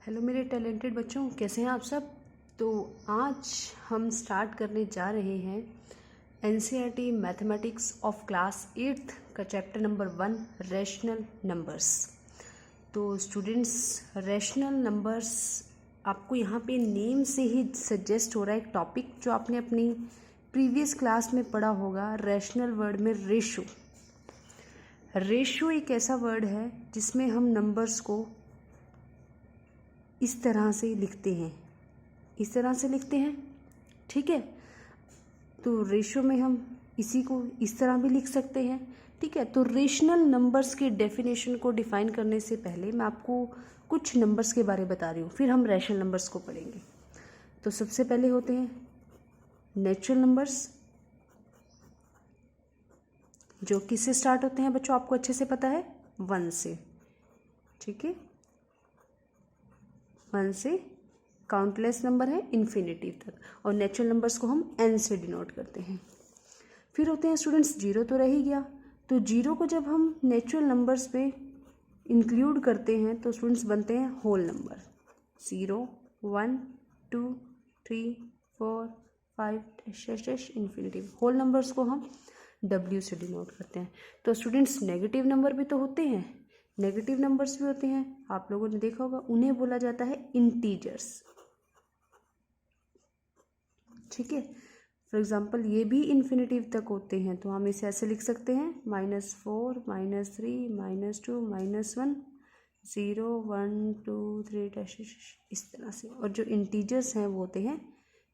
Hello मेरे talented बच्चों, कैसे हैं आप सब। तो आज हम स्टार्ट करने जा रहे हैं NCERT mathematics of class 8th का चैप्टर नंबर 1 रैशनल नंबर्स। तो स्टूडेंट्स, रैशनल नंबर्स आपको यहाँ पे नेम से ही सजेस्ट हो रहा है एक टॉपिक जो आपने अपनी प्रीवियस क्लास में पढ़ा होगा। रैशनल वर्ड में रेशो। रेशो एक ऐसा वर्ड है जिसमें हम नंबर्स को इस तरह से लिखते हैं, ठीक है। तो रेशो में हम इसी को इस तरह भी लिख सकते हैं, ठीक है। तो रेशनल नंबर्स की डेफिनेशन को डिफाइन करने से पहले मैं आपको कुछ नंबर्स के बारे में बता रही हूँ, फिर हम रैशनल नंबर्स को पढ़ेंगे। तो सबसे पहले होते हैं नेचुरल नंबर्स, जो किससे स्टार्ट होते हैं बच्चों, आपको अच्छे से पता है, 1 से, ठीक है। 1 से काउंटलेस नंबर है इन्फिनिटी तक, और नेचुरल नंबर्स को हम n से डिनोट करते हैं। फिर होते हैं स्टूडेंट्स जीरो, तो रह ही गया। तो जीरो को जब हम नेचुरल नंबर्स पे इंक्लूड करते हैं तो स्टूडेंट्स बनते हैं whole number. 0, 1, 2, 3, 4, 5 infinity. Whole numbers को हम w से डिनोट करते हैं। तो स्टूडेंट्स नेगेटिव नंबर भी तो होते हैं, नेगेटिव नंबर्स भी होते हैं, आप लोगों ने देखा होगा, उन्हें बोला जाता है इंटीजर्स, ठीक है। फॉर एग्जाम्पल ये भी इन्फिनिटिव तक होते हैं, तो हम इसे ऐसे लिख सकते हैं -4, -3, -2, -1, 0, 1, 2, 3 इस तरह से। और जो इंटीजर्स हैं वो होते हैं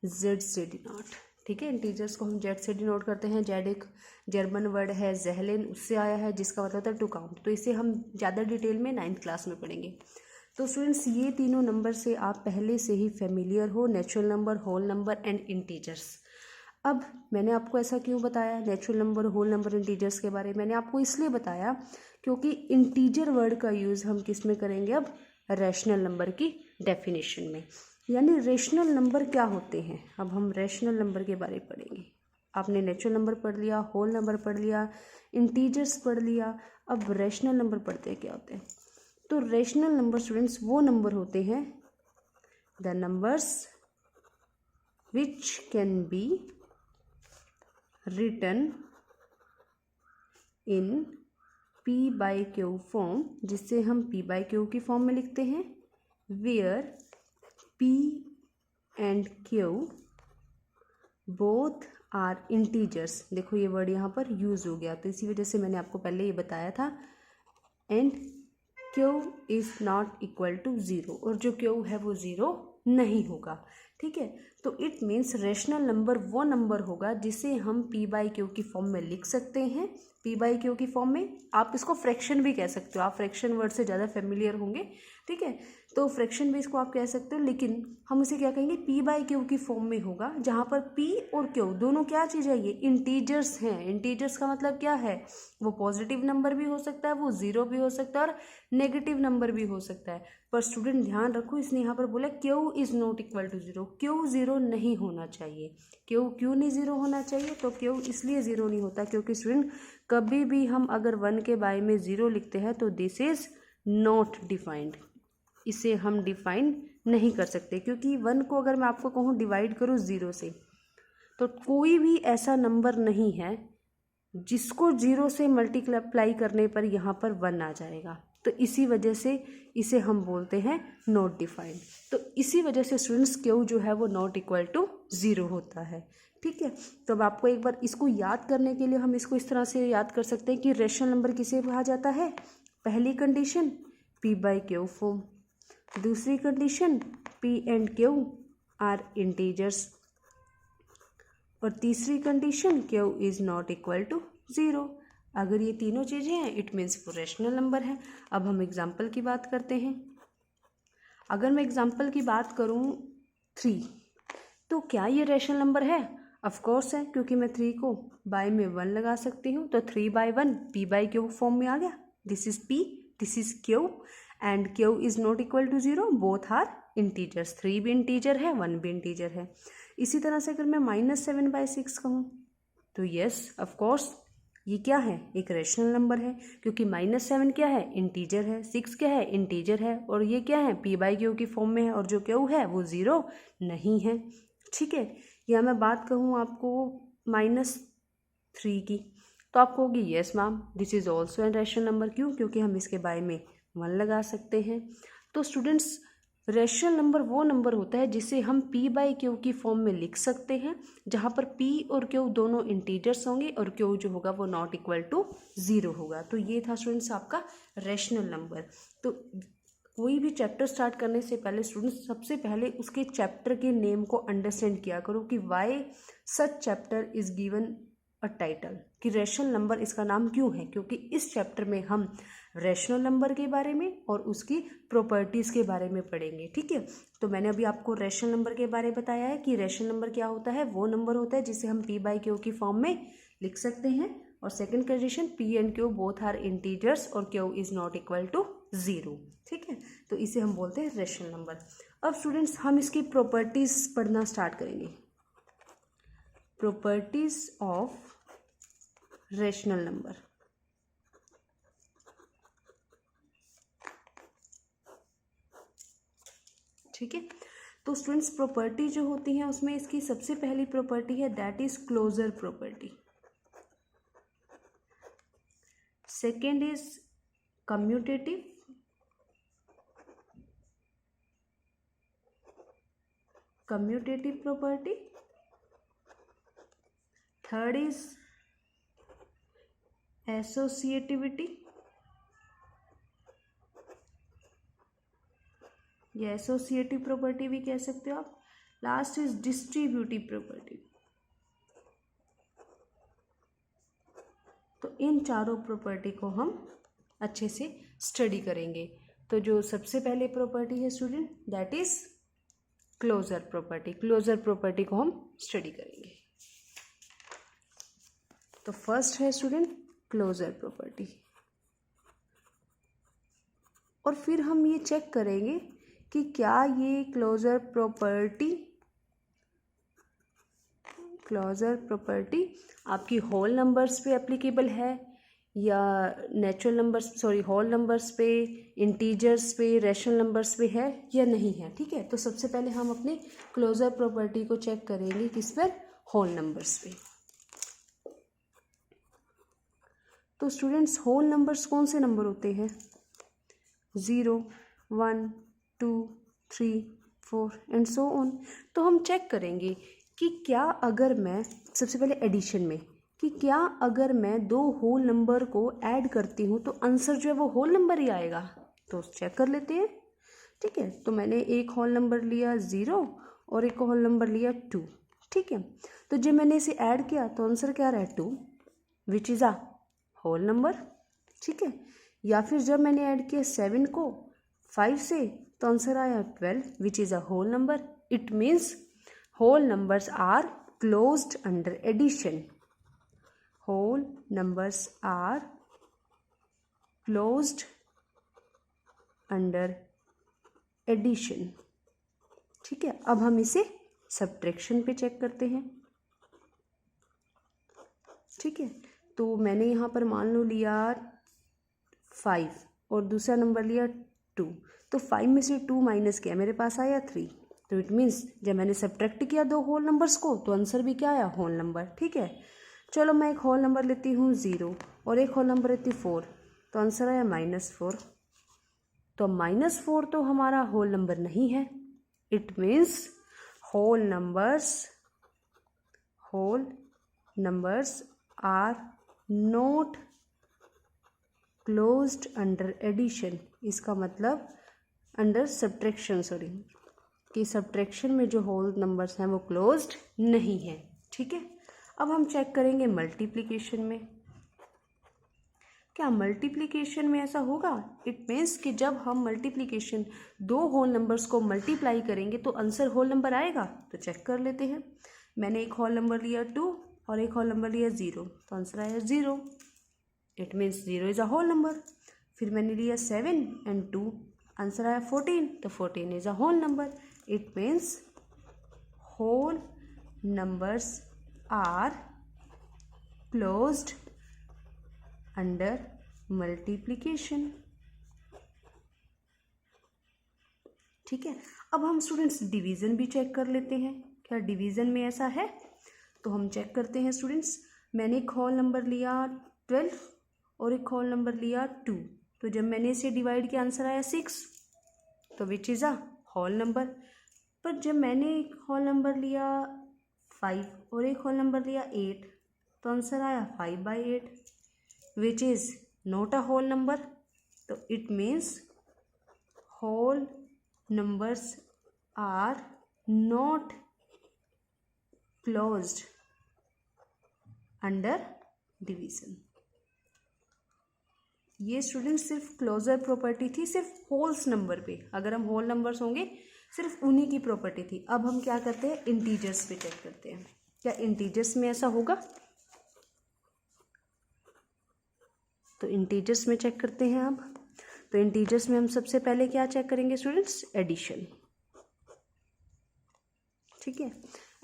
z से डिनोट, ठीक है। इंटीजर्स को हम z से डिनोट करते हैं। z एक जर्मन वर्ड है, ज़ेहलेन, उससे आया है, जिसका मतलब होता है टू काउंट। तो इसे हम ज़्यादा डिटेल में 9th क्लास में पढ़ेंगे। तो स्टूडेंट्स ये तीनों नंबर से आप पहले से ही फेमिलियर हो, natural number, whole number and integers. अब मैंने आपको ऐसा क्यों बताया natural number, whole number, integers के बारे में? मैंने आपको इसलिए बताया क्योंकि इंटीजर वर्ड का यूज़ हम किस में करेंगे अब, रैशनल नंबर की डेफिनेशन में। यानी रेशनल नंबर क्या होते हैं, अब हम रैशनल नंबर के बारे में पढ़ेंगे। आपने नेचुरल नंबर पढ़ लिया, होल नंबर पढ़ लिया, इंटीजर्स पढ़ लिया, अब रैशनल नंबर पढ़ते हैं क्या होते हैं। तो रैशनल नंबर स्टूडेंट्स वो नंबर होते हैं, the numbers which can be written in p/q form, जिससे हम p/q की फॉर्म में लिखते हैं, where p and q both are integers. देखो ये वर्ड यहाँ पर यूज हो गया, तो इसी वजह से मैंने आपको पहले ये बताया था। And q is not equal to 0, और जो q है वो 0 नहीं होगा, ठीक है। तो इट मीन्स रैशनल नंबर वो नंबर होगा जिसे हम p/q की फॉर्म में लिख सकते हैं। p/q की फॉर्म में आप इसको फ्रैक्शन भी कह सकते हो, आप फ्रैक्शन वर्ड से ज़्यादा फेमिलियर होंगे, ठीक है। तो फ्रैक्शन भी इसको आप कह सकते हो, लेकिन हम इसे क्या कहेंगे, p/q की फॉर्म में होगा, जहाँ पर p और q दोनों क्या चीज़ है, ये इंटीजर्स हैं। इंटीजर्स का मतलब क्या है, वो पॉजिटिव नंबर भी हो सकता है, वो 0 भी हो सकता है, और नेगेटिव नंबर भी हो सकता है। पर स्टूडेंट ध्यान रखो, इसने यहाँ पर बोला q is not equal to 0, q 0 नहीं होना चाहिए। क्यों नहीं 0 होना चाहिए, तो q इसलिए 0 नहीं होता क्योंकि स्टूडेंट कभी भी हम अगर 1 के बारे में 0 लिखते हैं तो दिस इज़ नॉट डिफाइंड, इसे हम डिफाइन नहीं कर सकते। क्योंकि 1 को अगर मैं आपको कहूँ डिवाइड करो 0 से, तो कोई भी ऐसा नंबर नहीं है जिसको 0 से मल्टीप्लाई करने पर यहाँ पर 1 आ जाएगा। तो इसी वजह से इसे हम बोलते हैं नॉट डिफाइंड। तो इसी वजह से स्टूडेंट्स क्यू जो है वो नॉट इक्वल टू 0 होता है, ठीक है। तो अब आपको एक बार इसको याद करने के लिए हम इसको इस तरह से याद कर सकते हैं कि रैशनल नंबर किसे कहा जाता है। पहली कंडीशन p/q फॉर्म, दूसरी condition p and q are integers, और तीसरी condition q is not equal to 0। अगर ये तीनों चीज़ें हैं इट मीन्स वो रैशनल नंबर है। अब हम एग्जाम्पल की बात करते हैं। अगर मैं एग्जाम्पल की बात करूँ 3, तो क्या ये रैशनल नंबर है? ऑफ कोर्स है, क्योंकि मैं 3 को बाय में 1 लगा सकती हूँ, तो 3/1 p/q फॉर्म में आ गया। This is p, this is q, and q is not equal to 0, both are integers. 3 भी इंटीजर है, 1 भी इंटीजर है। इसी तरह से अगर मैं -7/6 कहूँ, तो यस ऑफ कोर्स ये क्या है, एक रैशनल नंबर है, क्योंकि -7 क्या है, इंटीजर है, 6 क्या है, इंटीजर है, और ये क्या है, p/q की फॉर्म में है, और जो q है वो 0 नहीं है। ठीक है, या मैं बात कहूँ आपको -3 की, तो आपको होगी yes ma'am this is also an rational number. क्यों, क्योंकि हम इसके बारे में 1 लगा सकते हैं। तो स्टूडेंट्स, रैशनल नंबर वो नंबर होता है जिसे हम p/q की फॉर्म में लिख सकते हैं, जहाँ पर p और q दोनों इंटीजर्स होंगे और q जो होगा वो नॉट इक्वल टू 0 होगा। तो ये था स्टूडेंट्स आपका रैशनल नंबर। तो कोई भी चैप्टर स्टार्ट करने से पहले स्टूडेंट्स सबसे पहले उसके चैप्टर के नेम को अंडरस्टैंड किया करो कि why such chapter is given a title, कि रैशनल नंबर इसका नाम क्यों है, क्योंकि इस चैप्टर में हम रैशनल नंबर के बारे में और उसकी प्रॉपर्टीज़ के बारे में पढ़ेंगे। ठीक है, तो मैंने अभी आपको रैशनल नंबर के बारे में बताया है कि रैशनल नंबर क्या होता है, वो नंबर होता है जिसे हम p/q की फॉर्म में लिख सकते हैं, और second condition p and q both are integers और q is not equal to 0। ठीक है, तो इसे हम बोलते हैं रैशनल नंबर। अब स्टूडेंट्स हम इसकी प्रॉपर्टीज़ पढ़ना स्टार्ट करेंगे। Properties of rational number. ठीक है, तो स्टूडेंट्स प्रॉपर्टी जो होती है उसमें इसकी सबसे पहली प्रॉपर्टी है that is closure property, second is commutative, property, third is associativity, या एसोसिएटिव प्रॉपर्टी भी कह सकते हो आप, लास्ट इज डिस्ट्रीब्यूटिव प्रॉपर्टी। तो इन चारों प्रॉपर्टी को हम अच्छे से स्टडी करेंगे। तो जो सबसे पहले प्रॉपर्टी है student that is closure property, closure property को हम स्टडी करेंगे। तो फर्स्ट है स्टूडेंट क्लोजर प्रॉपर्टी, और फिर हम ये चेक करेंगे कि क्या ये क्लोजर प्रॉपर्टी आपकी होल नंबर्स पे एप्लीकेबल है या natural numbers, sorry whole numbers पे, इंटीजर्स पे, रैशनल नंबर्स पे है या नहीं है। ठीक है, तो सबसे पहले हम अपने क्लोजर प्रॉपर्टी को चेक करेंगे किस पर, होल नंबर्स पे। तो स्टूडेंट्स होल नंबर्स कौन से नंबर होते हैं, 0, 1, 2, 3, 4 एंड सो ऑन। तो हम चेक करेंगे कि क्या अगर मैं सबसे पहले एडिशन में, कि क्या अगर मैं 2 होल नंबर को ऐड करती हूँ तो आंसर जो है वो होल नंबर ही आएगा। तो चेक कर लेते हैं। ठीक है, तो मैंने एक होल नंबर लिया 0 और एक होल नंबर लिया 2। ठीक है, तो जब मैंने इसे ऐड किया तो आंसर क्या रहा है 2 which is a whole number. ठीक है, या फिर जब मैंने ऐड किया 7 को 5 से तो आंसर आया 12 which is a whole number. It means whole numbers are closed under addition. Whole numbers are closed under addition. ठीक है, अब हम इसे सब्ट्रैक्शन पे चेक करते हैं। ठीक है, तो मैंने यहाँ पर मान लो लिया 5 और दूसरा नंबर लिया 2, तो 5 में से 2 माइनस किया, मेरे पास आया 3। तो इट मीन्स जब मैंने सब्ट्रैक्ट किया 2 होल नंबर्स को तो आंसर भी क्या आया, होल नंबर। ठीक है, चलो मैं एक होल नंबर लेती हूँ 0 और एक होल नंबर लेती हूँ 4, तो आंसर आया -4। तो -4 तो हमारा होल नंबर नहीं है। It means whole numbers are not closed under addition. इसका मतलब अंडर सब्ट्रैक्शन, सॉरी, कि सब्ट्रैक्शन में जो होल नंबर्स हैं वो क्लोज्ड नहीं है। ठीक है, अब हम चेक करेंगे मल्टीप्लिकेशन में। क्या मल्टीप्लिकेशन में ऐसा होगा? इट मीन्स कि जब हम मल्टीप्लिकेशन 2 होल नंबर्स को मल्टीप्लाई करेंगे तो आंसर होल नंबर आएगा। तो चेक कर लेते हैं। मैंने एक होल नंबर लिया 2 और एक होल नंबर लिया 0, तो आंसर आया 0। It means 0 is a whole number. फिर मैंने लिया 7 एंड 2, आंसर आया 14, तो 14 is a whole number. It means whole numbers are closed under multiplication. ठीक है, अब हम स्टूडेंट्स डिवीज़न भी चेक कर लेते हैं, क्या डिवीज़न में ऐसा है? तो हम चेक करते हैं स्टूडेंट्स। मैंने एक होल नंबर लिया 12 और एक होल नंबर लिया 2, तो जब मैंने इसे डिवाइड किया आंसर आया 6, तो which is a whole number. पर जब मैंने एक होल नंबर लिया 5 और एक होल नंबर लिया 8, तो आंसर आया 5/8, which is not a whole number. तो it means whole numbers are not closed under division। ये स्टूडेंट सिर्फ क्लोजर प्रॉपर्टी थी सिर्फ होल्स नंबर पे, अगर हम होल नंबर्स होंगे सिर्फ उन्हीं की प्रॉपर्टी थी। अब हम क्या करते हैं, इंटीजर्स पे चेक करते हैं, क्या इंटीजर्स में ऐसा होगा? तो इंटीजर्स में चेक करते हैं। अब तो इंटीजर्स में हम सबसे पहले क्या चेक करेंगे स्टूडेंट्स, एडिशन। ठीक है,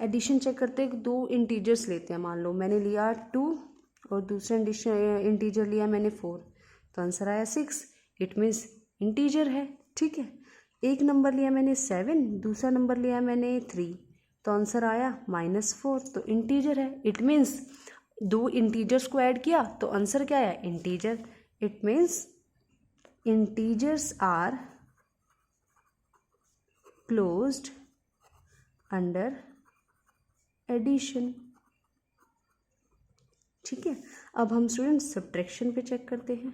एडिशन चेक करते हैं, दो इंटीजर्स लेते हैं। मान लो मैंने लिया 2 और दूसरा इंटीजर लिया मैंने 4, तो आंसर आया 6, इट मीन्स इंटीजर है। ठीक है, एक नंबर लिया मैंने 7, दूसरा नंबर लिया मैंने 3, तो आंसर आया -4, तो इंटीजर है। इट मीन्स दो इंटीजर्स को ऐड किया तो आंसर क्या आया, integer. It means integers are closed under addition. ठीक है, अब हम स्टूडेंट सब्ट्रैक्शन पे चेक करते हैं।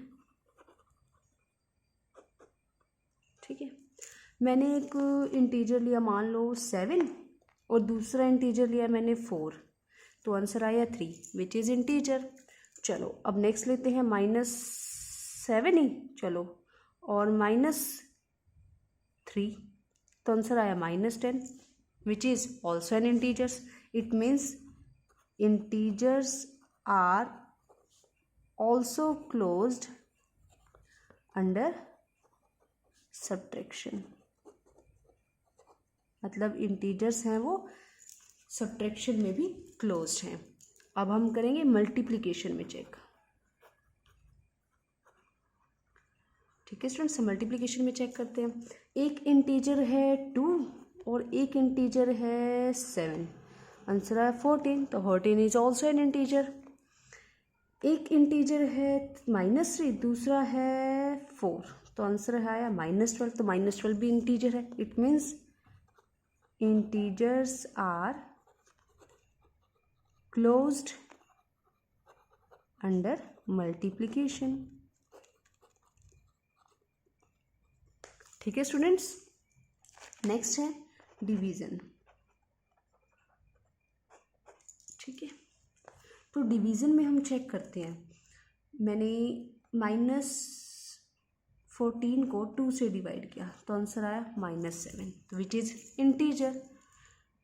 ठीक है, मैंने एक इंटीजर लिया मान लो 7 और दूसरा इंटीजर लिया मैंने 4, तो आंसर आया 3, विच इज़ इंटीजर। चलो अब नेक्स्ट लेते हैं -7 ही, चलो, और -3, तो आंसर आया -10, which is also an integers। It means integers are also closed under subtraction। मतलब इंटीजर्स हैं वो सब्ट्रैक्शन में भी क्लोज्ड हैं। अब हम करेंगे मल्टीप्लिकेशन में चेक। ठीक है स्टूडेंट्स, मल्टीप्लिकेशन में चेक करते हैं। एक इंटीजर है 2 और एक इंटीजर है 7, आंसर आया 14, तो 14 इज ऑल्सो एन इंटीजर। एक इंटीजर है -3, दूसरा है 4, तो आंसर आया -12, तो -12 भी इंटीजर है। It means integers are closed under multiplication. ठीक है स्टूडेंट्स, नेक्स्ट है डिवीज़न। ठीक है, तो डिवीज़न में हम चेक करते हैं। मैंने -14 को 2 से डिवाइड किया तो आंसर आया -7, विच इज़ इंटीजर।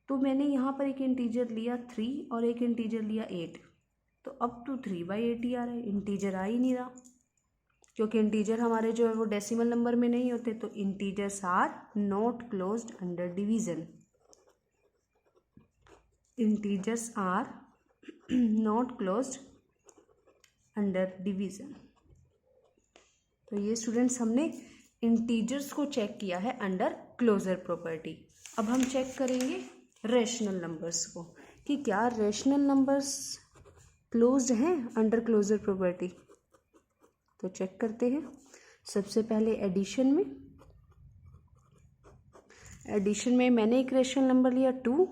तो मैंने यहाँ पर एक इंटीजर लिया 3 और एक इंटीजर लिया 8, तो अब तो 3/8 ही आ रहा है, इंटीजर आ ही नहीं रहा, क्योंकि इंटीजर हमारे जो है वो डेसिमल नंबर में नहीं होते। तो integers are not closed under division. Integers are not closed under division. तो ये स्टूडेंट्स हमने इंटीजर्स को चेक किया है अंडर क्लोजर प्रॉपर्टी। अब हम चेक करेंगे रैशनल नंबर्स को, कि क्या रैशनल नंबर्स क्लोज्ड हैं अंडर क्लोजर प्रॉपर्टी। तो चेक करते हैं। सबसे पहले एडिशन में, मैंने एक रैशनल नंबर लिया 2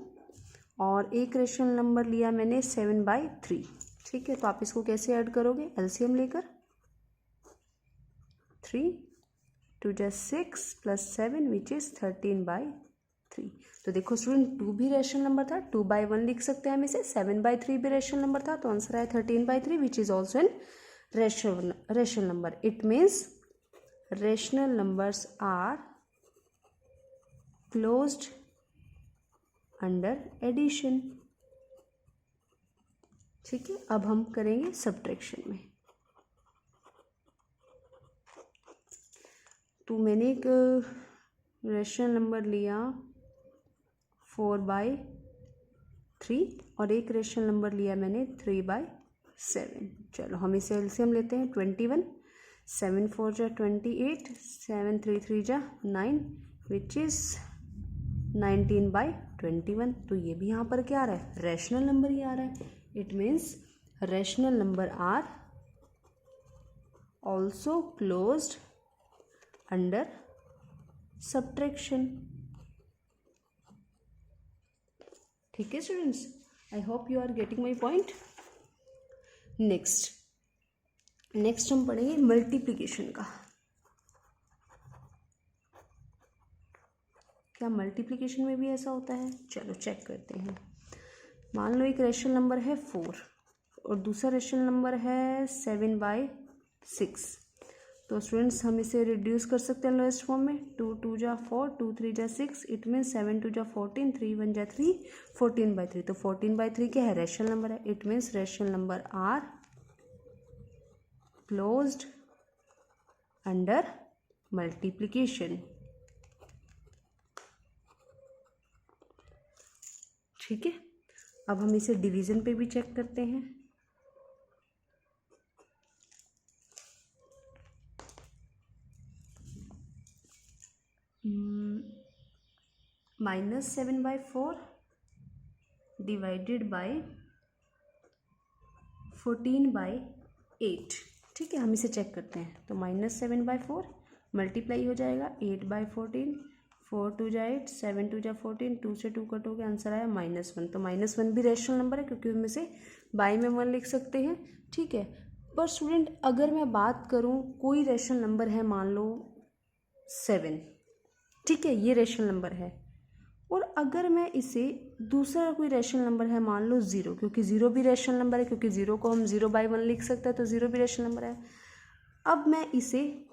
और एक रैशनल नंबर लिया मैंने 7/3। ठीक है, तो आप इसको कैसे ऐड करोगे, एलसीएम लेकर। 3 2 + 6 + 7 विच इज़ 13/3। तो देखो स्टूडेंट 2 भी रैशनल नंबर था, 2/1 लिख सकते हैं हम इसे। 7/3 भी रैशनल नंबर था, तो आंसर आया 13/3 which is also an rational number। it means rational numbers are closed under addition। ठीक है, अब हम करेंगे सब्ट्रैक्शन में। तो मैंने एक रैशनल नंबर लिया 4/3 और एक रैशनल नंबर लिया मैंने 3/2। 7। चलो हम इसे एलसीएम लेते हैं 21, 7 4 जा 28, 7 3 3 जा 9 विच इज़ 19/21। तो ये भी यहाँ पर क्या आ रहा है, रैशनल नंबर ही आ रहा है। It means rational number are also closed under subtraction. ठीक है students, I hope you are getting my point. Next हम पढ़ेंगे मल्टीप्लिकेशन का। क्या मल्टीप्लिकेशन में भी ऐसा होता है? चलो चेक करते हैं। मान लो एक रेशनल नंबर है 4 और दूसरा रेशनल नंबर है 7/6। तो स्टूडेंट्स हम इसे रिड्यूस कर सकते हैं लोएस्ट फॉर्म में। 2 2 जा 4, 2 3 जा 6, इट मीन 7 2 जा 14, 3 1 जा 3, 14/3। तो 14/3 क्या है, रेशनल नंबर है। It means rational number are closed under multiplication. ठीक है, अब हम इसे डिवीजन पे भी चेक करते हैं। -7/4 डिवाइडेड बाय 14/8। ठीक है, हम इसे चेक करते हैं। तो -7/4 मल्टीप्लाई हो जाएगा 8/14, 4 2 जा 8, 7 2 जा 14, 2 से 2 कट हो गया, आंसर आया -1। तो -1 भी रैशनल नंबर है क्योंकि उनमें से बाई में 1 लिख सकते हैं। ठीक है, पर स्टूडेंट अगर मैं बात करूँ, कोई रैशनल नंबर है, मान लो 7, ठीक है, ये रैशनल नंबर है, और अगर मैं इसे दूसरा कोई रैशनल नंबर है, मान लो 0, क्योंकि 0 भी रैशनल नंबर है, क्योंकि 0 को हम 0/1 लिख सकते हैं, तो 0 भी रैशनल नंबर है। अब मैं इसे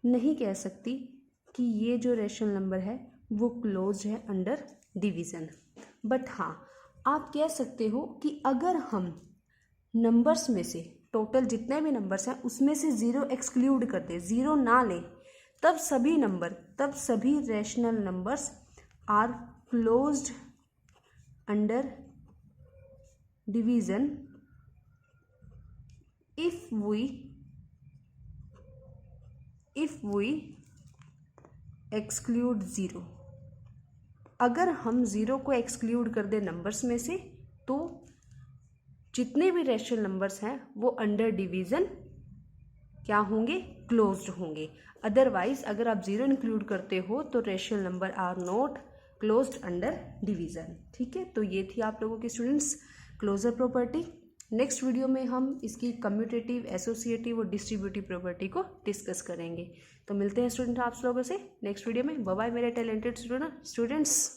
नहीं कह सकती कि ये जो रैशनल नंबर है वो क्लोज है अंडर डिवीज़न, बट हाँ आप कह सकते हो कि अगर हम नंबर्स में से टोटल जितने भी नंबर्स हैं उसमें से 0 एक्सक्लूड कर दें, 0 ना लें, तब सभी rational numbers are closed under division if we exclude 0। अगर हम 0 को एक्सक्लूड कर दें नंबर्स में से, तो जितने भी रैशनल नंबर्स हैं वो अंडर डिवीज़न क्या होंगे, क्लोज्ड होंगे। अदरवाइज अगर आप 0 इंक्लूड करते हो तो rational number are not closed under division. ठीक है, तो ये थी आप लोगों की students closure property. Next video में हम इसकी कम्यूटेटिव, एसोसिएटिव और डिस्ट्रीब्यूटिव प्रॉपर्टी को डिस्कस करेंगे। तो मिलते हैं स्टूडेंट आप लोगों से नेक्स्ट वीडियो में। बाय बाय मेरे टैलेंटेड स्टूडेंट्स।